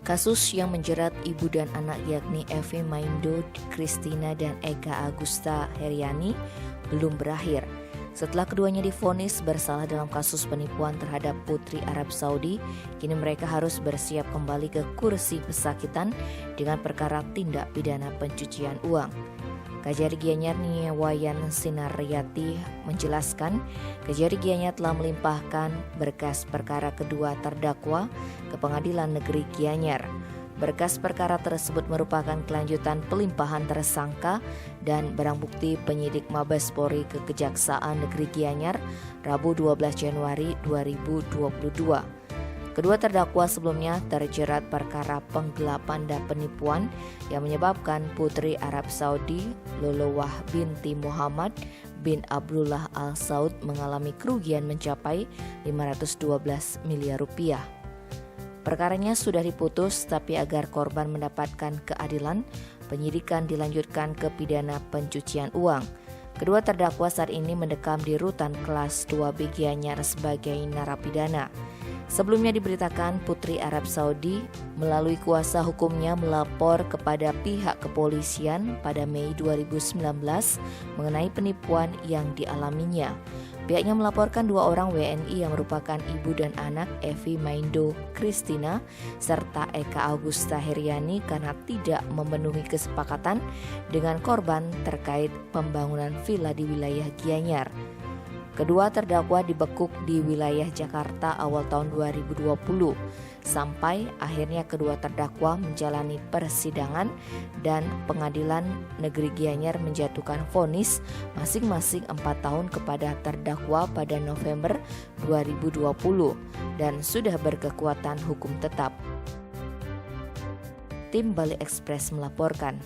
Kasus yang menjerat ibu dan anak yakni Evi Maindo Christina dan Eka Agusta Heriani belum berakhir. Setelah keduanya divonis bersalah dalam kasus penipuan terhadap Putri Arab Saudi, kini mereka harus bersiap kembali ke kursi pesakitan dengan perkara tindak pidana pencucian uang. Kajari Gianyar Wayan Sinaryati menjelaskan, Kajari Gianyar telah melimpahkan berkas perkara kedua terdakwa ke Pengadilan Negeri Gianyar. Berkas perkara tersebut merupakan kelanjutan pelimpahan tersangka dan barang bukti penyidik Mabes Polri ke Kejaksaan Negeri Gianyar Rabu 12 Januari 2022. Kedua terdakwa sebelumnya terjerat perkara penggelapan dan penipuan yang menyebabkan Putri Arab Saudi Lolowah binti Muhammad bin Abdullah Al Saud mengalami kerugian mencapai 512 miliar rupiah. Perkaranya sudah diputus, tapi agar korban mendapatkan keadilan, penyidikan dilanjutkan ke pidana pencucian uang. Kedua terdakwa saat ini mendekam di Rutan Kelas 2B Gianyar sebagai narapidana. Sebelumnya diberitakan Putri Arab Saudi melalui kuasa hukumnya melapor kepada pihak kepolisian pada Mei 2019 mengenai penipuan yang dialaminya. Pihaknya melaporkan dua orang WNI yang merupakan ibu dan anak Evi Maindo Christina serta Eka Agusta Heriani karena tidak memenuhi kesepakatan dengan korban terkait pembangunan villa di wilayah Gianyar. Kedua terdakwa dibekuk di wilayah Jakarta awal tahun 2020 sampai akhirnya kedua terdakwa menjalani persidangan dan Pengadilan Negeri Gianyar menjatuhkan vonis masing-masing 4 tahun kepada terdakwa pada November 2020 dan sudah berkekuatan hukum tetap. Tim Bali Express melaporkan.